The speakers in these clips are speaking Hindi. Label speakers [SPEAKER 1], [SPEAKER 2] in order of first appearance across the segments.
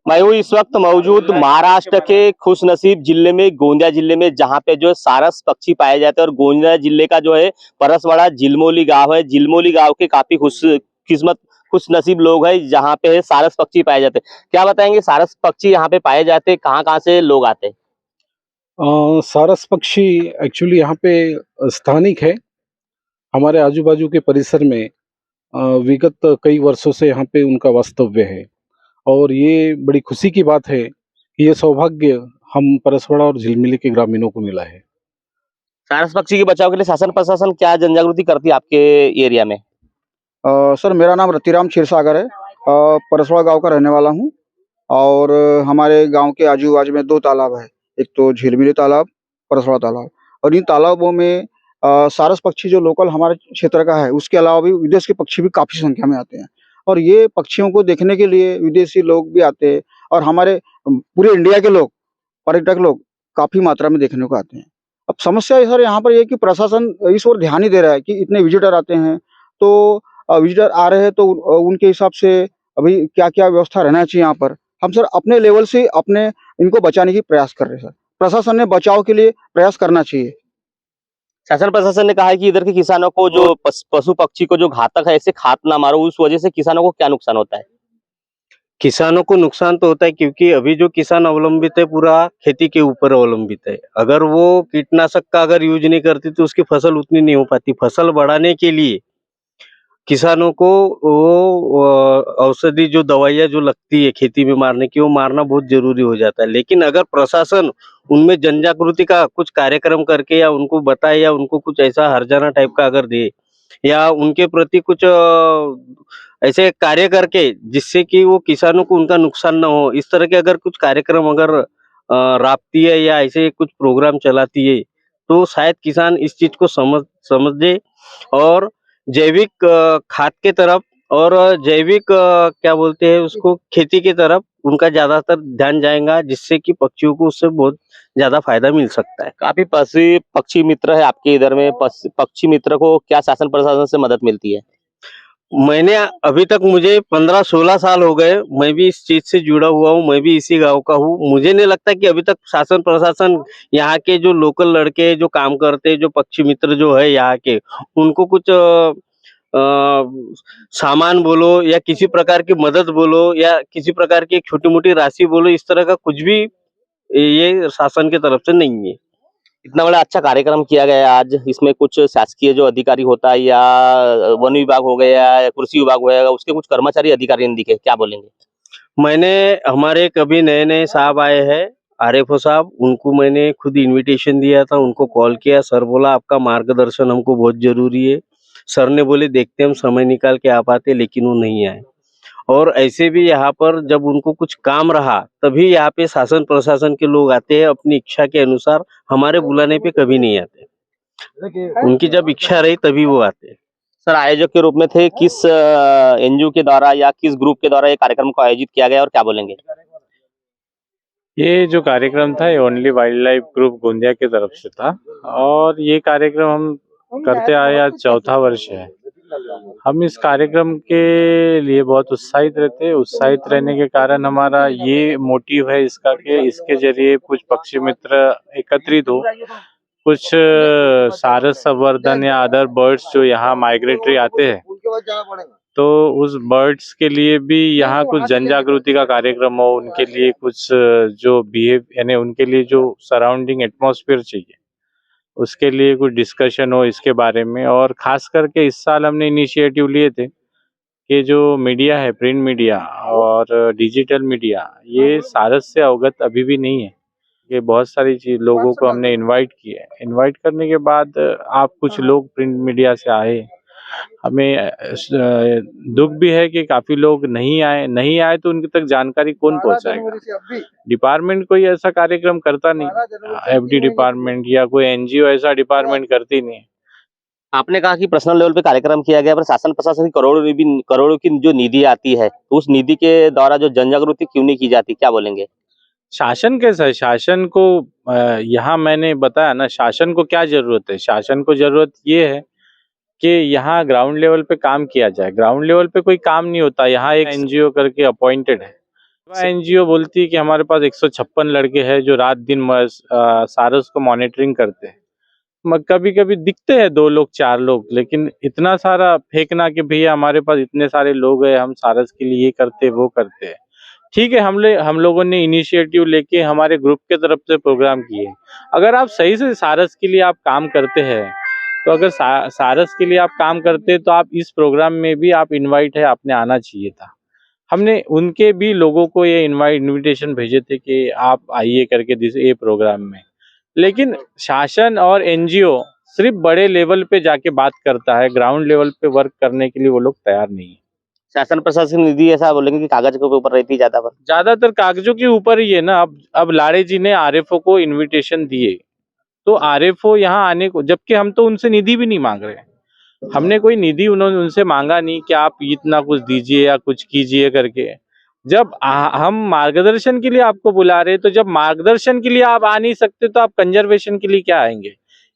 [SPEAKER 1] मैं हूँ इस वक्त मौजूद महाराष्ट्र के खुशनसीब जिले में, गोंदिया जिले में, जहाँ पे जो सारस पक्षी पाए जाते हैं। और गोंदिया जिले का जो है परसवाड़ा झिलमोली गांव है। झिलमोली गांव के काफी खुशनसीब लोग हैं, जहाँ पे सारस पक्षी पाए जाते हैं। क्या बताएंगे, सारस पक्षी यहाँ पे पाए जाते हैं, कहाँ कहाँ से लोग आते हैं?
[SPEAKER 2] सारस पक्षी एक्चुअली यहाँ पे स्थानिक है। हमारे आजू-बाजू के परिसर में विगत कई वर्षों से यहाँ पे उनका वास्तव्य है और ये बड़ी खुशी की बात है कि ये सौभाग्य हम परसवाड़ा और झिलमिली के ग्रामीणों को मिला है।
[SPEAKER 1] सारस पक्षी के बचाव के लिए शासन प्रशासन क्या जन जागृति करती है आपके एरिया में?
[SPEAKER 3] सर मेरा नाम रतिराम क्षीरसागर है। परसवाड़ा गांव का रहने वाला हूं और हमारे गांव के आजू-बाजू में 2 तालाब है। एक तो झिलमिली तालाब, परसवाड़ा तालाब और इन तालाबों में सारस पक्षी जो लोकल हमारे क्षेत्र का है, उसके अलावा भी विदेश के पक्षी भी काफ़ी संख्या में आते हैं और ये पक्षियों को देखने के लिए विदेशी लोग भी आते हैं और हमारे पूरे इंडिया के लोग, पर्यटक लोग काफ़ी मात्रा में देखने को आते हैं। अब समस्या सर यहाँ पर ये है कि प्रशासन इस ओर ध्यान नहीं दे रहा है कि इतने विज़िटर आते हैं, तो विज़िटर आ रहे हैं तो उनके हिसाब से अभी क्या-क्या व्यवस्था रहना चाहिए यहाँ पर। हम सर अपने लेवल से अपने इनको बचाने की प्रयास कर रहे हैं सर। प्रशासन ने बचाव के लिए प्रयास करना चाहिए।
[SPEAKER 1] शासन प्रशासन ने कहा है कि इधर के किसानों को जो पशु पक्षी को जो घातक है, ऐसे खात ना मारो, उस वजह से किसानों को क्या नुकसान होता है?
[SPEAKER 4] किसानों को नुकसान तो होता है क्योंकि अभी जो किसान अवलंबित है पूरा खेती के ऊपर अवलंबित है। अगर वो कीटनाशक का अगर यूज नहीं करती तो उसकी फसल उतनी नहीं हो पाती। फसल बढ़ाने के लिए किसानों को वो औषधि जो दवाइयाँ जो लगती है खेती में मारने की, वो मारना बहुत ज़रूरी हो जाता है। लेकिन अगर प्रशासन उनमें जन जागृति का कुछ कार्यक्रम करके या उनको बताए या उनको कुछ ऐसा हर्जाना टाइप का अगर दे या उनके प्रति कुछ ऐसे कार्य करके जिससे कि वो किसानों को उनका नुकसान ना हो, इस तरह के अगर कुछ कार्यक्रम अगर राबती है या ऐसे कुछ प्रोग्राम चलाती है, तो शायद किसान इस चीज़ को समझे और जैविक खाद के तरफ और जैविक क्या बोलते हैं उसको खेती की तरफ उनका ज़्यादातर ध्यान जाएगा, जिससे कि पक्षियों को उससे बहुत ज़्यादा फायदा मिल सकता है।
[SPEAKER 1] काफी पशु पक्षी मित्र है आपके इधर में। पक्षी मित्र को क्या शासन प्रशासन से मदद मिलती है?
[SPEAKER 4] मैंने अभी तक मुझे 15-16 साल हो गए, मैं भी इस चीज़ से जुड़ा हुआ हूँ, मैं भी इसी गाँव का हूँ। मुझे नहीं लगता कि अभी तक शासन प्रशासन यहाँ के जो लोकल लड़के जो काम करते हैं, जो पक्षी मित्र जो है यहाँ के, उनको कुछ सामान बोलो या किसी प्रकार की मदद बोलो या किसी प्रकार की एक छोटी-मोटी राशि बोलो, इस तरह का कुछ भी ये शासन की तरफ से नहीं है।
[SPEAKER 1] इतना बड़ा अच्छा कार्यक्रम किया गया है आज, इसमें कुछ शासकीय जो अधिकारी होता है या वन विभाग हो गया या कृषि विभाग हो गया, उसके कुछ कर्मचारी अधिकारी नहीं दिखे, क्या बोलेंगे?
[SPEAKER 4] मैंने हमारे कभी नए-नए साहब आए हैं, आरएफओ साहब, उनको मैंने खुद इन्विटेशन दिया था, उनको कॉल किया, सर बोला आपका मार्गदर्शन हमको बहुत ज़रूरी है। सर ने बोले देखते हैं हम समय निकाल के आ पाते, लेकिन वो नहीं आए। और ऐसे भी यहाँ पर जब उनको कुछ काम रहा, तभी यहाँ पे शासन प्रशासन के लोग आते हैं, अपनी इच्छा के अनुसार, हमारे बुलाने पे कभी नहीं आते। उनकी जब इच्छा रही तभी वो आते हैं।
[SPEAKER 1] सर, आयोजक के रूप में थे, किस एनजीओ के द्वारा या किस ग्रुप के द्वारा ये कार्यक्रम को आयोजित किया गया और क्या बोलेंगे?
[SPEAKER 5] ये जो कार्यक्रम था ये only wild life group Gondia की तरफ से था और ये कार्यक्रम हम करते आए आज चौथा वर्ष है। हम इस कार्यक्रम के लिए बहुत उत्साहित रहते हैं। उत्साहित रहने के कारण हमारा ये मोटिव है इसका कि इसके जरिए कुछ पक्षी मित्र एकत्रित हो, कुछ सारस संवर्धन या अदर बर्ड्स जो यहाँ माइग्रेटरी आते हैं, तो उस बर्ड्स के लिए भी यहाँ कुछ जन जागृति का कार्यक्रम हो, उनके लिए कुछ जो बिहेव यानी उनके लिए जो सराउंडिंग एटमॉस्फेयर चाहिए, उसके लिए कुछ डिस्कशन हो इसके बारे में। और खास करके इस साल हमने इनिशिएटिव लिए थे कि जो मीडिया है, प्रिंट मीडिया और डिजिटल मीडिया, ये सारस से अवगत अभी भी नहीं है। ये बहुत सारी चीज लोगों को हमने इनवाइट किया है। इनवाइट करने के बाद आप कुछ लोग प्रिंट मीडिया से आए, हमें दुख भी है कि काफी लोग नहीं आए तो उनके तक जानकारी कौन पहुंचाएगा। डिपार्टमेंट कोई ऐसा कार्यक्रम करता नहीं, एफडी डिपार्टमेंट या कोई एनजीओ ऐसा डिपार्टमेंट करती नहीं।
[SPEAKER 1] आपने कहा कि पर्सनल लेवल पे कार्यक्रम किया गया, पर शासन प्रशासन की करोड़ों की जो निधि आती है, तो उस निधि के द्वारा जो जन जागृति क्यों नहीं की जाती, क्या बोलेंगे?
[SPEAKER 5] शासन कैसा है? शासन को यहाँ मैंने बताया ना, शासन को क्या जरूरत है? शासन को जरूरत ये है कि यहाँ ग्राउंड लेवल पे काम किया जाए। ग्राउंड लेवल पे कोई काम नहीं होता। यहाँ एक एनजीओ करके अपॉइंटेड है, एनजीओ बोलती है कि हमारे पास 156 लड़के हैं जो रात दिन सारस को मॉनिटरिंग करते हैं। कभी कभी दिखते हैं 2 लोग 4 लोग, लेकिन इतना सारा फेंकना कि भैया हमारे पास इतने सारे लोग हैं, हम सारस के लिए ये करते वो करते हैं। ठीक है, हम लोगों ने इनिशिएटिव लेके हमारे ग्रुप के तरफ से प्रोग्राम किए। अगर आप सही से सारस के लिए आप काम करते हैं, तो अगर सारस के लिए आप काम करते हैं, तो आप इस प्रोग्राम में भी आप इनवाइट है, आपने आना चाहिए था। हमने उनके भी लोगों को ये इनविटेशन भेजे थे कि आप आइए करके ये प्रोग्राम में। लेकिन शासन और एनजीओ सिर्फ बड़े लेवल पे जाके बात करता है, ग्राउंड लेवल पे वर्क करने के लिए वो लोग तैयार नहीं है।
[SPEAKER 1] शासन प्रशासन निधि ऐसा बोलेंगे कि कागज के ऊपर रहती है ज्यादा पर।
[SPEAKER 5] ज्यादातर कागजों के ऊपर ही है ना। अब लाड़े जी ने आरएफओ को इनविटेशन दिए, तो आरएफओ यहाँ आने को, जबकि हम तो उनसे निधि भी नहीं मांग रहे हैं। हमने कोई निधि उन्होंने उनसे मांगा नहीं कि आप इतना कुछ दीजिए या कुछ कीजिए करके। जब हम मार्गदर्शन के लिए आपको बुला रहे हैं, तो जब मार्गदर्शन के लिए आप आ नहीं सकते, तो आप कंजर्वेशन के लिए क्या आएंगे?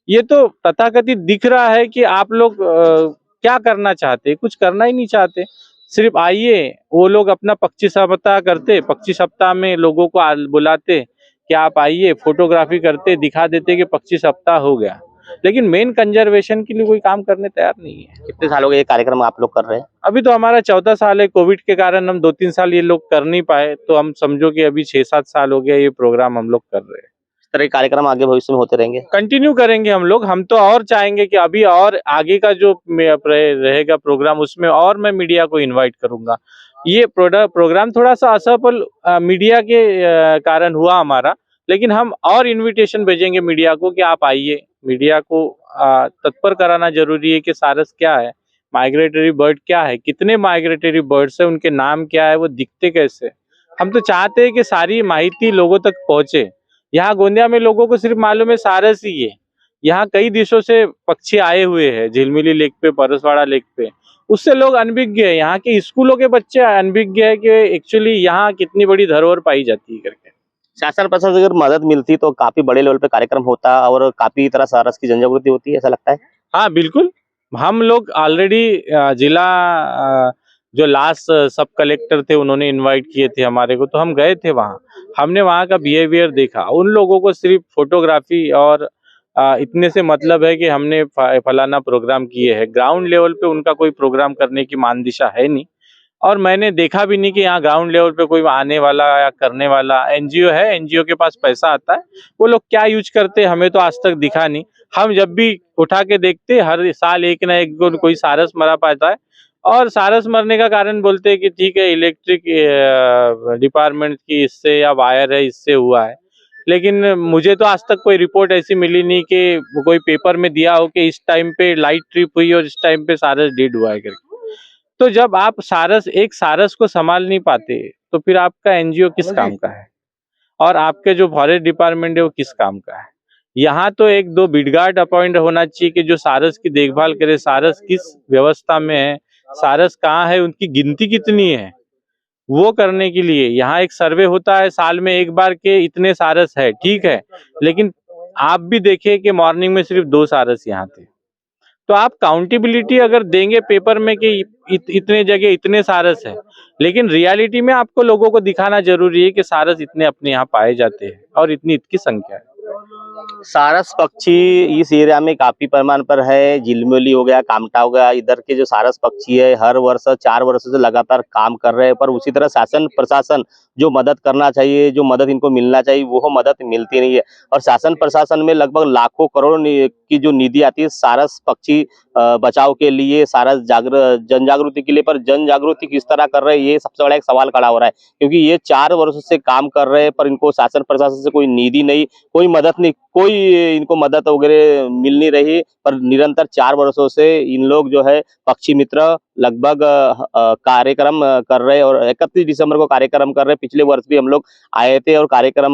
[SPEAKER 5] ये तो तथाकथित दिख रहा है कि आप लोग क्या करना चाहते, कुछ करना ही नहीं चाहते। सिर्फ आइए, वो लोग अपना पक्षी सप्ताह करते, पक्षी सप्ताह में लोगों को बुलाते कि आप आइए, फोटोग्राफी करते, दिखा देते कि पक्षी सप्ताह हो गया, लेकिन मेन कंजर्वेशन के लिए कोई काम करने तैयार नहीं है।
[SPEAKER 1] कितने सालों का ये कार्यक्रम आप लोग कर रहे हैं?
[SPEAKER 5] अभी तो हमारा 14 साल है। कोविड के कारण हम 2-3 साल ये लोग कर नहीं पाए, तो हम समझो कि अभी 6-7 साल हो गया ये प्रोग्राम हम लोग कर रहे हैं।
[SPEAKER 1] इस तरह के कार्यक्रम आगे भविष्य में होते रहेंगे?
[SPEAKER 5] कंटिन्यू करेंगे हम लोग। हम तो और चाहेंगे कि अभी और आगे का जो रहेगा प्रोग्राम, उसमें और मैं मीडिया को इनवाइट करूंगा। ये प्रोग्राम थोड़ा सा असफल मीडिया के कारण हुआ हमारा, लेकिन हम और इनविटेशन भेजेंगे मीडिया को कि आप आइए। मीडिया को तत्पर कराना जरूरी है कि सारस क्या है, माइग्रेटरी बर्ड क्या है, कितने माइग्रेटरी बर्ड्स है, उनके नाम क्या है, वो दिखते कैसे। हम तो चाहते हैं कि सारी माहिती लोगों तक पहुंचे। यहाँ गोंदिया में लोगों को सिर्फ मालूम है सारस ही है। यहाँ कई देशों से पक्षी आए हुए हैं, झिलमिली लेक पे, परसवाड़ा लेक पे। उससे लोग अनभिज्ञ है, यहाँ के स्कूलों के बच्चे अनभिज्ञ है कि एक्चुअली यहाँ कितनी बड़ी धरोहर पाई जाती है करके।
[SPEAKER 1] शासन प्रशासन अगर मदद मिलती तो काफी बड़े लेवल पे कार्यक्रम होता और काफी तरह सारस की जनजागृति होती है, ऐसा लगता है।
[SPEAKER 5] हाँ बिल्कुल। हम लोग ऑलरेडी जिला जो लास्ट सब कलेक्टर थे उन्होंने इनवाइट किए थे हमारे को, तो हम गए थे वहाँ। हमने वहाँ का बिहेवियर देखा। उन लोगों को सिर्फ फोटोग्राफी और इतने से मतलब है कि हमने फलाना प्रोग्राम किए हैं। ग्राउंड लेवल पे उनका कोई प्रोग्राम करने की मानदिशा है नहीं, और मैंने देखा भी नहीं कि यहाँ ग्राउंड लेवल पे कोई आने वाला या करने वाला। एनजीओ है, एनजीओ के पास पैसा आता है, वो लोग क्या यूज करते हमें तो आज तक दिखा नहीं। हम जब भी उठा के देखते, हर साल एक ना एक कोई सारस मरा पाता है, और सारस मरने का कारण बोलते हैं कि ठीक है इलेक्ट्रिक डिपार्टमेंट की इससे, या वायर है इससे हुआ है। लेकिन मुझे तो आज तक कोई रिपोर्ट ऐसी मिली नहीं कि कोई पेपर में दिया हो कि इस टाइम पे लाइट ट्रिप हुई और इस टाइम पे सारस डेड हुआ है करके। तो जब आप एक सारस को संभाल नहीं पाते, तो फिर आपका एनजीओ किस काम का है, और आपके जो फॉरेस्ट डिपार्टमेंट है वो किस काम का है। यहाँ तो 1-2 बिडगार्ड अपॉइंट होना चाहिए कि जो सारस की देखभाल करे, सारस किस व्यवस्था में है, सारस कहाँ है, उनकी गिनती कितनी है, वो करने के लिए। यहाँ एक सर्वे होता है साल में एक बार के इतने सारस है, ठीक है, लेकिन आप भी देखिए कि मॉर्निंग में सिर्फ 2 सारस यहाँ थे। तो आप काउंटेबिलिटी अगर देंगे पेपर में कि इतने जगह इतने सारस है, लेकिन रियलिटी में आपको लोगों को दिखाना जरूरी है कि सारस इतने अपने यहाँ पाए जाते हैं और इतनी इतनी संख्या है।
[SPEAKER 1] सारस पक्षी इस एरिया में काफी पैमाने पर है। झिलमिली हो गया, कामटा हो गया, इधर के जो सारस पक्षी है हर वर्ष 4 वर्षों से लगातार काम कर रहे हैं, पर उसी तरह शासन प्रशासन जो मदद करना चाहिए, जो मदद इनको मिलना चाहिए, वो मदद मिलती नहीं है। और शासन प्रशासन में लगभग लाखों करोड़ की जो निधि आती है सारस पक्षी बचाव के लिए, सारस जन जागृति के लिए, पर जन जागृति किस तरह कर रहे हैं ये सबसे बड़ा एक सवाल खड़ा हो रहा है। क्योंकि ये 4 वर्षों से काम कर रहे हैं, पर इनको शासन प्रशासन से कोई निधि नहीं, कोई मदद नहीं, कोई इनको मदद वगैरह मिल नहीं रही। पर निरंतर 4 वर्षों से इन लोग जो है पक्षी मित्र लगभग कार्यक्रम कर रहे हैं, और 31 दिसंबर को कार्यक्रम कर रहे हैं। पिछले वर्ष भी हम लोग आए थे और कार्यक्रम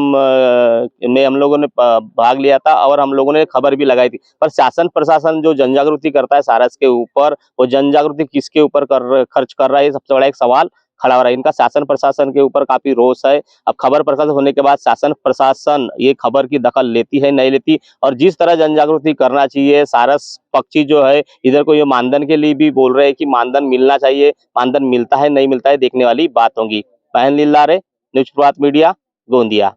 [SPEAKER 1] में हम लोगों ने भाग लिया था और हम लोगों ने खबर भी लगाई थी। पर शासन प्रशासन जो जन जागृति करता है सारस के ऊपर, वो जन जागृति किसके ऊपर खर्च कर रहा है, ये सबसे बड़ा एक सवाल खड़ा हो रहा है। इनका शासन प्रशासन के ऊपर काफी रोष है। अब खबर प्रकाशित होने के बाद शासन प्रशासन ये खबर की दखल लेती है नहीं लेती, और जिस तरह जन जागृति करना चाहिए, सारस पक्षी जो है इधर को ये मानधन के लिए भी बोल रहे हैं कि मानधन मिलना चाहिए, मानधन मिलता है नहीं मिलता है देखने वाली बात होगी। पहन लीलारे, न्यूज प्रभात मीडिया गोंदिया।